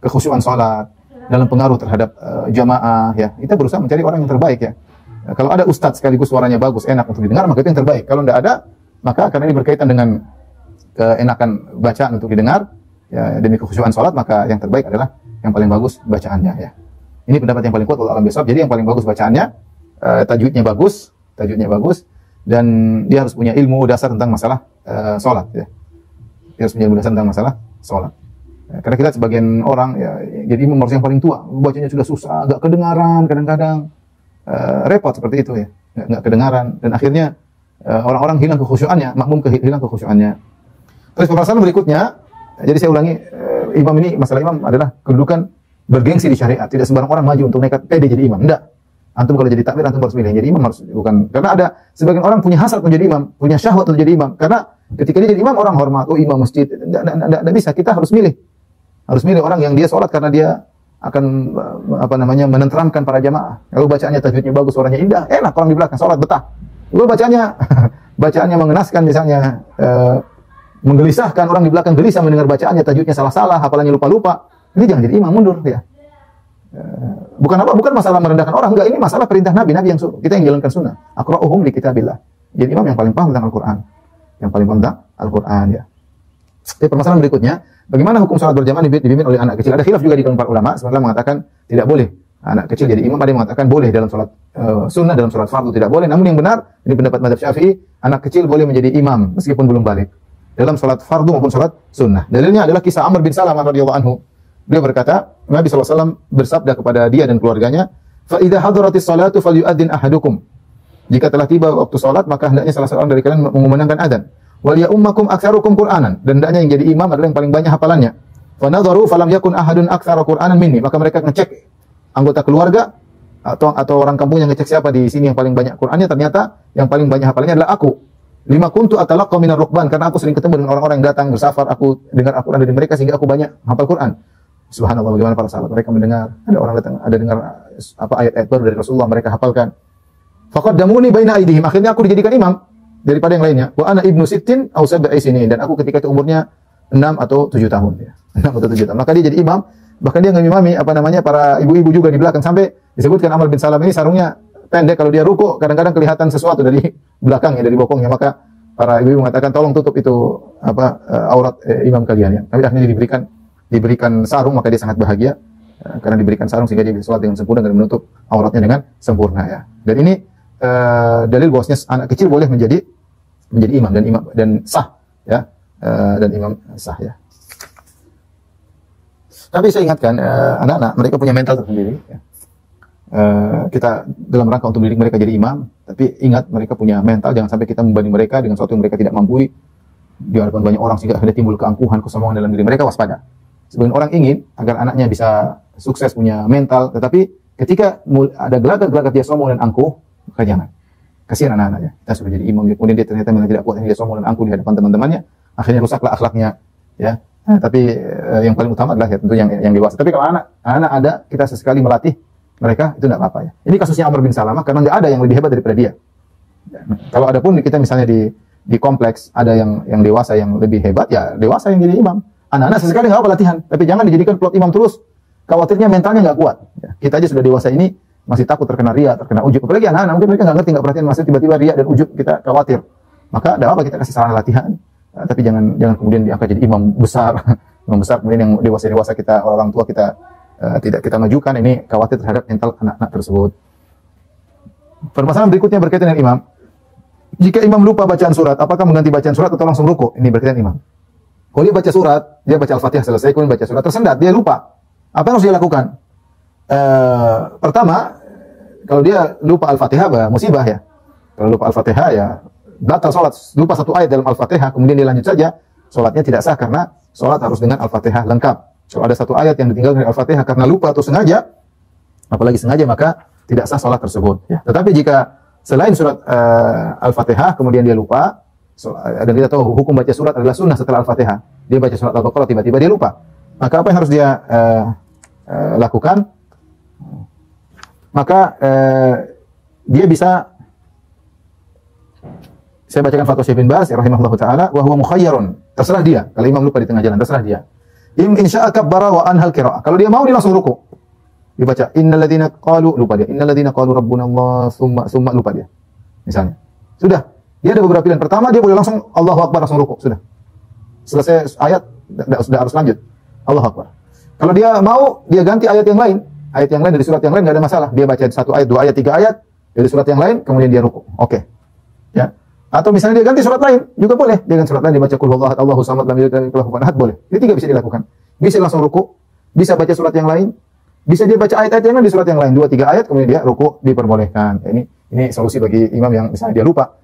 kekhusyuan salat, dalam pengaruh terhadap jamaah ya. Kita berusaha mencari orang yang terbaik ya. Kalau ada ustadz sekaligus suaranya bagus, enak untuk didengar, maka itu yang terbaik. Kalau tidak ada, maka karena ini berkaitan dengan keenakan bacaan untuk didengar, ya, demi kekhusyuan salat, maka yang terbaik adalah yang paling bagus bacaannya ya. Ini pendapat yang paling kuat Allah alam besok. Jadi yang paling bagus bacaannya, tajwidnya bagus, tajwidnya bagus, dan dia harus punya ilmu dasar tentang masalah sholat. Ya. Dia harus punya ilmu dasar tentang masalah sholat. Ya, karena kita sebagian orang ya, jadi imam harus yang paling tua, bacanya sudah susah, agak kedengaran, kadang-kadang repot seperti itu ya, nggak kedengaran, dan akhirnya orang-orang hilang kekhusyuannya, makmum hilang kekhusyuannya. Terus permasalahan berikutnya, jadi saya ulangi, imam ini, masalah imam adalah kedudukan bergengsi di syariat. Tidak sembarang orang maju untuk nekat pede jadi imam. Tidak. Antum kalau jadi takmir, antum harus milih. Jadi imam harus bukan. Karena ada sebagian orang punya hasrat menjadi imam, punya syahwat untuk jadi imam. Karena ketika dia jadi imam, orang hormat. Oh, imam masjid. Tidak bisa. Kita harus milih. Harus milih orang yang dia sholat karena dia akan menenteramkan para jamaah. Lalu bacaannya tajwidnya bagus, suaranya indah, enak orang di belakang sholat betah. Lalu bacaannya mengenaskan misalnya, menggelisahkan, orang di belakang gelisah mendengar bacaannya, tajwidnya salah-salah, hafalannya lupa-lupa. Ini jangan jadi imam, mundur ya. Bukan masalah merendahkan orang, enggak, ini masalah perintah Nabi yang suruh. Kita yang jalankan sunnah. Aqra'uhum li kitabillah. Jadi imam yang paling paham tentang Al-Qur'an. Yang paling paham tentang Al-Qur'an ya. Jadi permasalahan berikutnya, bagaimana hukum salat berjamaah dipimpin oleh anak kecil? Ada khilaf juga di kalangan para ulama. Sebenarnya mengatakan tidak boleh anak kecil jadi imam, ada yang mengatakan boleh dalam salat sunnah, dalam salat fardu tidak boleh. Namun yang benar, ini pendapat mazhab Syafi'i, anak kecil boleh menjadi imam meskipun belum balik dalam salat fardu maupun salat sunnah. Dalilnya adalah kisah Amr bin Salamah radhiyallahu anhu. Beliau berkata, Nabi SAW bersabda kepada dia dan keluarganya, "Fa idza hadaratis salatu falyu'adzin ahadukum." Jika telah tiba waktu salat, maka hendaknya salah seorang dari kalian mengumandangkan adzan. Wal ya'ummakum aktsarukum Qur'anan, dan hendaknya yang jadi imam adalah yang paling banyak hafalannya. Fa nadharu falam yakun ahadun aktsara Qur'anan minni. Maka mereka ngecek anggota keluarga atau orang kampung yang ngecek siapa di sini yang paling banyak Qur'annya, ternyata yang paling banyak hafalannya adalah aku. Lima kuntu atalaqqa minar rukban, karena aku sering ketemu dengan orang-orang yang datang bersafar, aku dengar Al-Qur'an dari mereka sehingga aku banyak hafal Qur'an. Subhanallah, bagaimana para sahabat, mereka mendengar, ada orang datang, ada dengar ayat-ayat baru dari Rasulullah, mereka hafalkan. Faqaddamuni baina aydihim, akhirnya aku dijadikan imam daripada yang lainnya. Wa ana ibnu sittin aw sab'i sinin, dan aku ketika itu umurnya 6 atau 7 tahun ya. 6 atau 7 tahun. Maka dia jadi imam, bahkan dia ngimami para ibu-ibu juga di belakang, sampai disebutkan Amr bin Salam ini sarungnya pendek, kalau dia ruku kadang-kadang kelihatan sesuatu dari belakangnya, dari bokongnya. Maka para ibu-ibu mengatakan, tolong tutup itu aurat imam kalian ya. Tapi akhirnya diberikan sarung, maka dia sangat bahagia karena diberikan sarung sehingga dia bisa sholat dengan sempurna dan menutup auratnya dengan sempurna ya. Dan ini dalil bahwasanya anak kecil boleh menjadi imam dan sah ya, dan imam sah ya. Tapi saya ingatkan anak-anak, mereka punya mental tersendiri ya. Kita dalam rangka untuk mendidik mereka jadi imam, tapi ingat mereka punya mental, jangan sampai kita membanding mereka dengan sesuatu yang mereka tidak mampu di hadapan banyak orang sehingga akhirnya timbul keangkuhan, kesombongan dalam diri mereka. Waspada. Sebagian orang ingin agar anaknya bisa sukses, punya mental, tetapi ketika ada gelagat-gelagat dia sombong dan angkuh, maka jangan. Kasihan anak-anaknya. Kita sudah jadi imam, kemudian dia ternyata memang tidak kuat, dia sombong dan angkuh di hadapan teman-temannya, akhirnya rusaklah akhlaknya. Ya. Tapi yang paling utama adalah ya, tentu yang dewasa. Tapi kalau anak ada, kita sesekali melatih mereka, itu tidak apa-apa ya. Ini kasusnya Amr bin Salamah, karena nggak ada yang lebih hebat daripada dia. Kalau ada pun kita misalnya di kompleks ada yang dewasa yang lebih hebat, ya dewasa yang jadi imam. Anak-anak sesekali nggak apa latihan, tapi jangan dijadikan plot imam terus. Khawatirnya mentalnya nggak kuat. Ya, kita aja sudah dewasa ini masih takut terkena riya, terkena ujub. Apalagi anak-anak mungkin mereka nggak ngerti, nggak perhatian, masih tiba-tiba riya dan ujub, kita khawatir. Maka tidak apa kita kasih saran latihan, tapi jangan kemudian diangkat jadi imam besar, imam besar kemudian yang dewasa kita, orang tua kita tidak kita majukan. Ini khawatir terhadap mental anak-anak tersebut. Permasalahan berikutnya berkaitan dengan imam. Jika imam lupa bacaan surat, apakah mengganti bacaan surat atau langsung ruku? Ini berkaitan imam. Kalau dia baca surat, dia baca Al-Fatihah selesai, kemudian baca surat, tersendat, dia lupa. Apa yang harus dia lakukan? Pertama, kalau dia lupa Al-Fatihah, musibah ya. Kalau lupa Al-Fatihah ya batal salat. Lupa satu ayat dalam Al-Fatihah, kemudian dia lanjut saja, salatnya tidak sah karena salat harus dengan Al-Fatihah lengkap. Kalau ada satu ayat yang ditinggalkan dari Al-Fatihah karena lupa atau sengaja, apalagi sengaja, maka tidak sah salat tersebut. Ya. Tetapi jika selain surat Al-Fatihah, kemudian dia lupa, dan kita tahu hukum baca surat adalah sunnah setelah Al-Fatihah. Dia baca surat Al-Baqarah, tiba-tiba dia lupa. Maka apa yang harus dia lakukan? Maka dia bisa, saya bacakan fatwa Syekh bin Baz rahimahullahu taala, wa huwa mukhayyarun. Terserah dia. Kalau imam lupa di tengah jalan, terserah dia. In syaa kabbara wa anhal qiraah. Kalau dia mau, dia langsung ruku. Dibaca innal ladzina qalu, lupa dia. Innal ladzina qalu rabbunallah summa lupa dia. Misalnya. Sudah. Dia ada beberapa pilihan. Pertama, dia boleh langsung Allahu Akbar, langsung ruku. Sudah. Selesai ayat, sudah harus lanjut. Allahu Akbar. Kalau dia mau, dia ganti ayat yang lain. Ayat yang lain dari surat yang lain, nggak ada masalah. Dia baca satu ayat, dua ayat, tiga ayat, dari surat yang lain, kemudian dia ruku. Oke. Ya. Atau misalnya dia ganti surat lain, juga boleh. Dia ganti surat lain, dibaca qul huwallahu ahad, Allahu samad, lam yalid walam yulad, kufuwan ahad, boleh. Ini 3 bisa dilakukan. Bisa langsung ruku, bisa baca surat yang lain, bisa dia baca ayat-ayat yang lain di surat yang lain, 2-3 ayat, kemudian dia ruku, diperbolehkan. Ini solusi bagi imam yang misalnya dia lupa.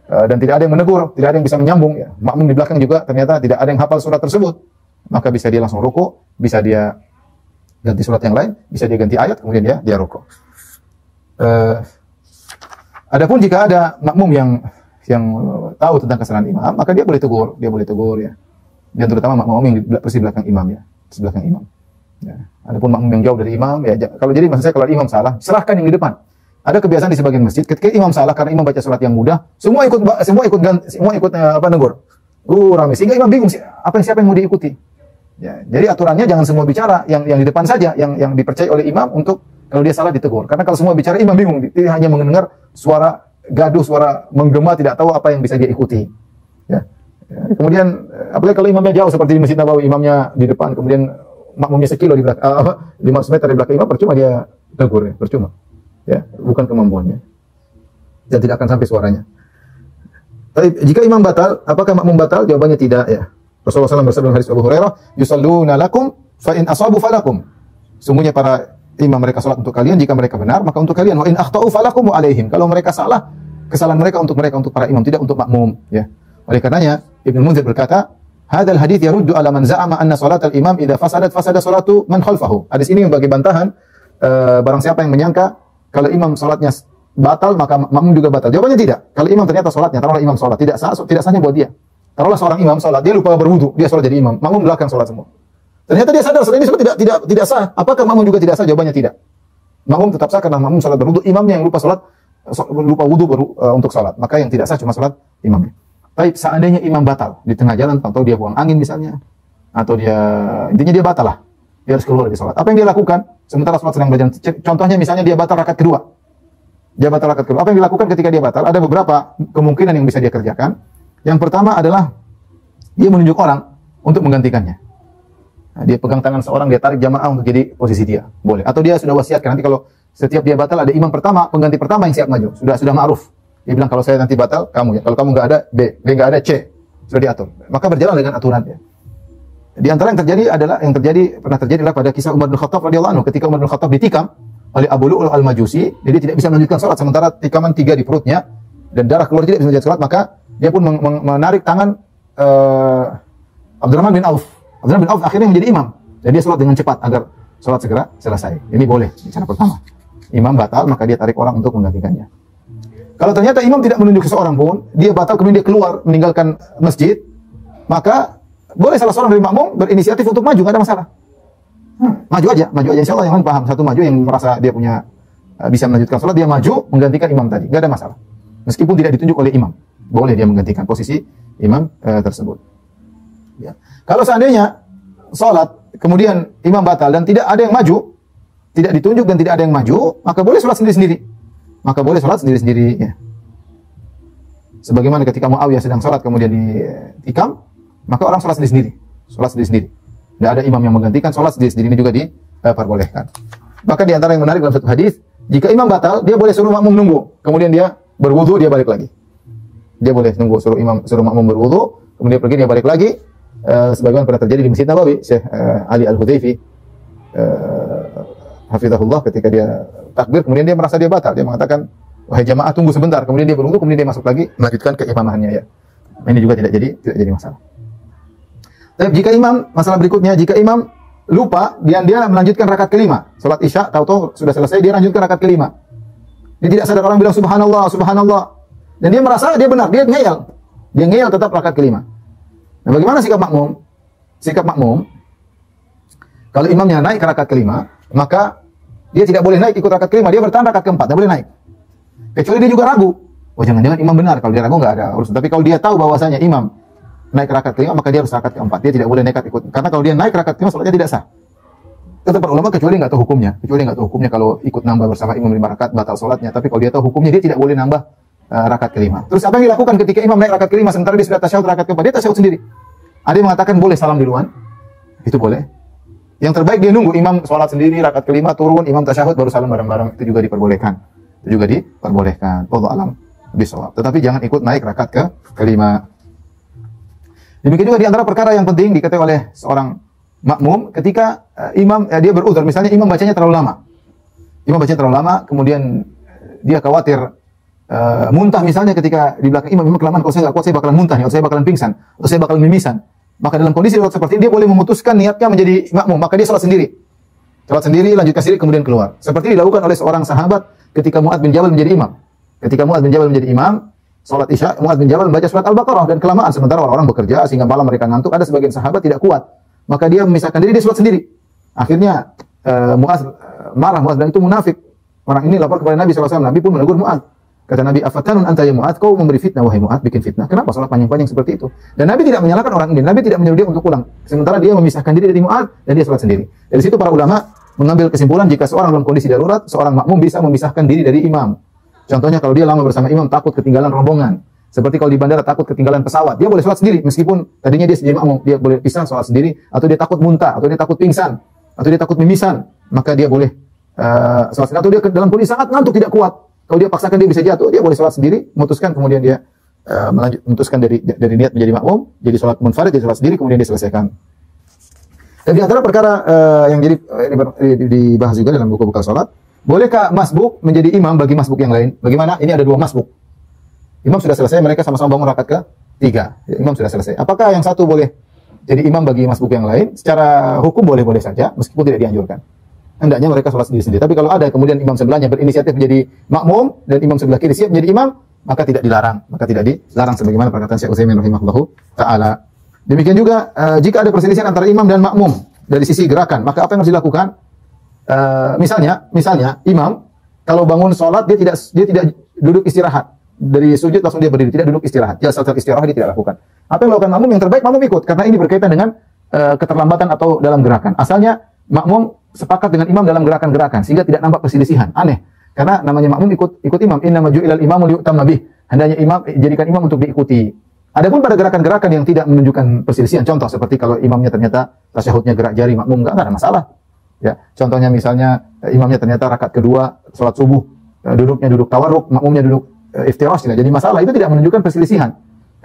Dan tidak ada yang menegur, tidak ada yang bisa menyambung. Ya. Makmum di belakang juga ternyata tidak ada yang hafal surat tersebut. Maka bisa dia langsung ruku, bisa dia ganti surat yang lain, bisa dia ganti ayat, kemudian dia ruku. Adapun jika ada makmum yang tahu tentang kesalahan imam, maka dia boleh tegur ya. Dan terutama makmum yang di belakang imam ya, di belakang imam. Ya. Adapun makmum yang jauh dari imam ya, kalau jadi maksud saya kalau imam salah, serahkan yang di depan. Ada kebiasaan di sebagian masjid ketika imam salah karena imam baca surat yang mudah, semua ikut negur. Ramai sehingga imam bingung siapa yang mau diikuti. Ya, jadi aturannya jangan semua bicara, yang di depan saja yang dipercaya oleh imam untuk kalau dia salah ditegur. Karena kalau semua bicara imam bingung, dia hanya mendengar suara gaduh, suara menggema, tidak tahu apa yang bisa dia ikuti. Ya. Kemudian apalagi kalau imamnya jauh seperti di Masjid Nabawi, imamnya di depan, kemudian makmumnya sekilo di belakang, 500 meter di belakang imam, percuma dia tegur ya, percuma. Ya, bukan kemampuannya. Dan tidak akan sampai suaranya. Tapi jika imam batal, apakah makmum batal? Jawabannya tidak ya. Rasulullah SAW bersabda dalam hadis Abu Hurairah, "Yusalluna lakum fa in asabu falakum." Sungguhnya para imam mereka salat untuk kalian, jika mereka benar maka untuk kalian, wa in akhtau falakum wa alaihim. Kalau mereka salah, kesalahan mereka untuk para imam, tidak untuk makmum ya. Oleh karenanya Ibnu Munzir berkata, "Hadzal hadits yaruddu ala man za'ama anna salatal imam idza fasada salatu man khalfahu." Hadis ini membagi bantahan barang siapa yang menyangka kalau imam salatnya batal maka makmum juga batal. Jawabannya tidak. Kalau imam ternyata salatnya, taruhlah imam salat tidak sahnya buat dia. Taruhlah seorang imam salat, dia lupa berwudu, dia salat jadi imam, makmum belakang salat semua. Ternyata dia sadar salat ini semua tidak sah. Apakah makmum juga tidak sah? Jawabannya tidak. Makmum tetap sah karena makmum salat berwudu, imamnya yang lupa wudu untuk salat. Maka yang tidak sah cuma salat imamnya. Tapi seandainya imam batal di tengah jalan, atau dia buang angin misalnya, atau intinya dia batal lah, dia harus keluar dari salat. Apa yang dia lakukan? Sementara salat sedang berjalan. Contohnya misalnya dia batal rakaat kedua. Apa yang dilakukan ketika dia batal? Ada beberapa kemungkinan yang bisa dia kerjakan. Yang pertama adalah dia menunjuk orang untuk menggantikannya. Nah, dia pegang tangan seorang, dia tarik jamaah untuk jadi posisi dia. Boleh. Atau dia sudah wasiatkan nanti kalau setiap dia batal ada imam pertama, pengganti pertama yang siap maju. Sudah ma'ruf. Dia bilang kalau saya nanti batal, kamu ya. Kalau kamu nggak ada, B nggak ada, C. Sudah diatur. Maka berjalan dengan aturannya. Di antara yang pernah terjadi adalah pada kisah Umar bin Khattab radhiyallahu anhu ketika Umar bin Khattab ditikam oleh Abu Lu'lu'ah al-Majusi, jadi tidak bisa melanjutkan salat sementara tikaman 3 di perutnya dan darah keluar, tidak bisa melanjutkan salat, maka dia pun menarik tangan Abdurrahman bin Auf. Abdurrahman bin Auf akhirnya menjadi imam dan dia salat dengan cepat agar salat segera selesai. Ini boleh cara pertama. Imam batal maka dia tarik orang untuk menggantikannya. Kalau ternyata imam tidak menunjuk seseorang pun, dia batal kemudian dia keluar meninggalkan masjid, maka boleh salah seorang dari makmum berinisiatif untuk maju, nggak ada masalah. Maju aja. Insya Allah yang paham satu maju, yang merasa dia punya bisa melanjutkan sholat, dia maju menggantikan imam tadi, nggak ada masalah. Meskipun tidak ditunjuk oleh imam, boleh dia menggantikan posisi imam tersebut. Ya. Kalau seandainya sholat kemudian imam batal dan tidak ada yang maju, tidak ditunjuk dan tidak ada yang maju, maka boleh sholat sendiri-sendiri. Ya. Sebagaimana ketika Muawiyah sedang sholat kemudian ditikam, maka orang sholat sendiri-sendiri. Tidak ada imam yang menggantikan, sholat sendiri-sendiri ini juga diperbolehkan. Bahkan di antara yang menarik dalam satu hadis, jika imam batal, dia boleh suruh makmum nunggu. Kemudian dia berwudu, dia balik lagi. Dia boleh nunggu, suruh makmum berwudu, kemudian pergi, dia balik lagi. Sebagaimana pernah terjadi di Masjid Nabawi, Syekh Ali Al-Hudayfi, hafizahullah, ketika dia takbir, kemudian dia merasa dia batal. Dia mengatakan, wahai jamaah tunggu sebentar. Kemudian dia berwudu, kemudian dia masuk lagi, melanjutkan keimamahannya ya. Ini juga tidak jadi masalah. Tapi jika imam, masalah berikutnya, jika imam lupa, dia melanjutkan rakaat kelima. Salat Isya, tahu-tahu sudah selesai, dia lanjutkan rakaat kelima. Dia tidak sadar, orang bilang subhanallah, subhanallah. Dan dia merasa dia benar, dia ngeyel. Dia ngeyel tetap rakaat kelima. Nah, bagaimana sikap makmum? Sikap makmum, kalau imamnya naik ke rakaat kelima, maka dia tidak boleh naik ikut rakaat kelima, dia bertahan rakaat keempat, tidak boleh naik. Kecuali dia juga ragu. Oh, jangan-jangan imam benar. Kalau dia ragu nggak ada urusan. Tapi kalau dia tahu bahwasanya imam naik rakaat kelima, maka dia harus rakaat keempat. Dia tidak boleh nekat ikut. Karena kalau dia naik rakaat kelima, salatnya tidak sah. Kata para ulama, kecuali nggak tahu hukumnya. Kalau ikut nambah bersama imam 5 rakaat, batal salatnya. Tapi kalau dia tahu hukumnya, dia tidak boleh nambah rakaat kelima. Terus apa yang dilakukan ketika imam naik rakaat kelima, sementara dia sudah tasyahud rakaat keempat? Dia tasyahud sendiri. Ada yang mengatakan boleh salam duluan. Itu boleh. Yang terbaik dia nunggu imam salat sendiri, rakaat kelima, turun, imam tasyahud, baru salam bareng-bareng. Itu juga diperbolehkan. itu juga diperbolehkan. Wallahu a'lam bishawab. Tetapi jangan ikut naik rakaat kelima. Demikian juga di antara perkara yang penting diketahui oleh seorang makmum ketika imam dia beruzur, misalnya imam bacanya terlalu lama. Imam bacanya terlalu lama, kemudian dia khawatir muntah misalnya ketika di belakang imam kelamaan, kalau saya nggak kuat saya bakalan muntah, atau saya bakalan pingsan, atau saya bakalan mimisan. Maka dalam kondisi seperti ini dia boleh memutuskan niatnya menjadi makmum, maka dia sholat sendiri. Sholat sendiri, lanjutkan sendiri, kemudian keluar. Seperti dilakukan oleh seorang sahabat ketika Mu'adz bin Jabal menjadi imam. Ketika Mu'adz bin Jabal menjadi imam, sholat Isya, Mu'adz bin Jabal membaca surat Al-Baqarah dan kelamaan, sementara orang-orang bekerja sehingga malam mereka ngantuk. Ada sebagian sahabat tidak kuat, maka dia memisahkan diri, dia sholat sendiri. Akhirnya Mu'adz marah, Mu'adz bilang itu munafik. Orang ini lapor kepada Nabi SAW, Nabi pun menegur Mu'adz. Kata Nabi, afatanun anta ya Mu'adz, kau memberi fitnah wahai Mu'adz, bikin fitnah. Kenapa sholat panjang-panjang seperti itu? Dan Nabi tidak menyalahkan orang ini, Nabi tidak menyuruh dia untuk pulang. Sementara dia memisahkan diri dari Mu'adz dan dia sholat sendiri. Dari situ para ulama mengambil kesimpulan jika seorang dalam kondisi darurat, seorang makmum bisa memisahkan diri dari imam. Contohnya kalau dia lama bersama imam takut ketinggalan rombongan. Seperti kalau di bandara takut ketinggalan pesawat, dia boleh sholat sendiri meskipun tadinya dia jadi makmum, dia boleh pisah sholat sendiri, atau dia takut muntah, atau dia takut pingsan, atau dia takut mimisan, maka dia boleh sholat sendiri. Atau dia dalam kondisi sangat ngantuk tidak kuat, kalau dia paksakan dia bisa jatuh, dia boleh sholat sendiri, memutuskan kemudian dia memutuskan dari niat menjadi makmum, jadi sholat munfarid, jadi sholat sendiri, kemudian dia selesaikan. Dan di antara perkara yang jadi dibahas juga dalam buku bekal sholat, bolehkah masbuk menjadi imam bagi masbuk yang lain? Bagaimana? Ini ada dua masbuk. Imam sudah selesai, mereka sama-sama bangun rakaat ke-3. Imam sudah selesai. Apakah yang satu boleh jadi imam bagi masbuk yang lain? Secara hukum boleh-boleh saja, meskipun tidak dianjurkan. Hendaknya mereka sholat sendiri-sendiri. Tapi kalau ada kemudian imam sebelahnya berinisiatif menjadi makmum dan imam sebelah kiri siap menjadi imam, maka tidak dilarang. Maka tidak dilarang sebagaimana perkataan Syekh Utsaimin rahimahullahu taala. Demikian juga jika ada perselisihan antara imam dan makmum dari sisi gerakan, maka apa yang harus dilakukan? Misalnya imam kalau bangun sholat dia tidak duduk istirahat. Dari sujud langsung dia berdiri, tidak duduk istirahat. Jalsatul istirahat dia tidak lakukan. Apa yang dilakukan makmum yang terbaik makmum ikut, karena ini berkaitan dengan keterlambatan atau dalam gerakan. Asalnya makmum sepakat dengan imam dalam gerakan-gerakan sehingga tidak nampak perselisihan. Aneh. Karena namanya makmum ikut imam. Innama ju'ilal imamu liyu'tamma bih. Hendaknya imam jadikan imam untuk diikuti. Adapun pada gerakan-gerakan yang tidak menunjukkan perselisihan, contoh seperti kalau imamnya ternyata tasyahudnya gerak jari, makmum enggak ada masalah. Ya, contohnya misalnya imamnya ternyata rakaat kedua salat subuh duduknya duduk tawarruk, makmumnya duduk iftirash, tidak jadi masalah. Itu tidak menunjukkan perselisihan.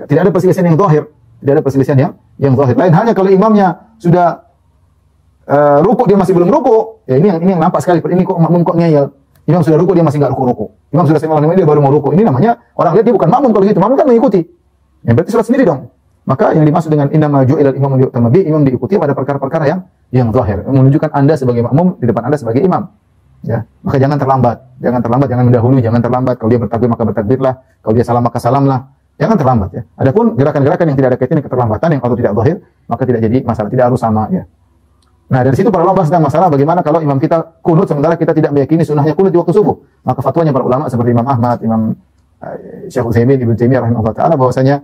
Tidak ada perselisihan yang zahir, tidak ada perselisihan yang zahir. Lain halnya kalau imamnya sudah ruku dia masih belum ruku, ya ini yang nampak sekali. Ini kok makmum kok ngeyel. Imam sudah ruku dia masih enggak ruku-ruku. Imam sudah selesai dia baru mau ruku. Ini namanya orang lihat dia bukan makmum kalau gitu. Makmum kan mengikuti. Ya berarti sholat sendiri dong. Maka yang dimaksud dengan innama ju'ilal imamu liyu'tamma bih, imam diikuti pada perkara-perkara yang zahir, menunjukkan Anda sebagai makmum di depan Anda sebagai imam. Ya, maka jangan terlambat, jangan mendahului, jangan terlambat. Kalau dia bertakbir maka bertakbirlah, kalau dia salam maka salamlah. Jangan terlambat ya. Adapun gerakan-gerakan yang tidak ada kaitannya keterlambatan yang kalau tidak zahir, maka tidak jadi masalah, tidak harus sama ya. Nah, dari situ para ulama bahas tentang masalah bagaimana kalau imam kita kunut sementara kita tidak meyakini sunnahnya kunut di waktu subuh. Maka fatwanya para ulama seperti Imam Ahmad, Imam Syekh Utsaimin, Ibnu Taimiyah rahimahullah taala bahwasanya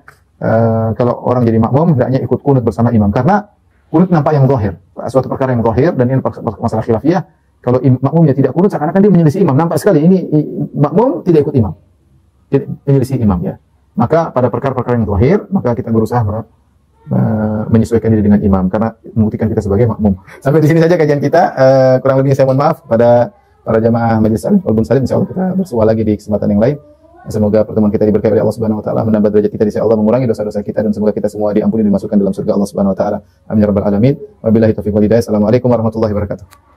kalau orang jadi makmum hendaknya ikut kunut bersama imam karena kunut nampak yang zahir, suatu perkara yang zahir, dan ini masalah khilafiyah. Kalau makmumnya tidak kunut seakan-akan dia menyelisih imam. Nampak sekali ini makmum tidak ikut imam, tidak menyelisih imam ya. Maka pada perkara-perkara yang zahir maka kita berusaha menyesuaikan diri dengan imam karena membuktikan kita sebagai makmum. Sampai di sini saja kajian kita. Kurang lebihnya saya mohon maaf pada para jamaah majelis salim wal salim. Insyaallah kita bersua lagi di kesempatan yang lain. Semoga pertemuan kita diberkahi oleh Allah Subhanahu wa taala, menambah derajat kita di sisi Allah, mengurangi dosa-dosa kita, dan semoga kita semua diampuni dan dimasukkan dalam surga Allah Subhanahu wa taala. Amin ya rabbal alamin. Wabillahi taufiq wal hidayah. Assalamualaikum warahmatullahi wabarakatuh.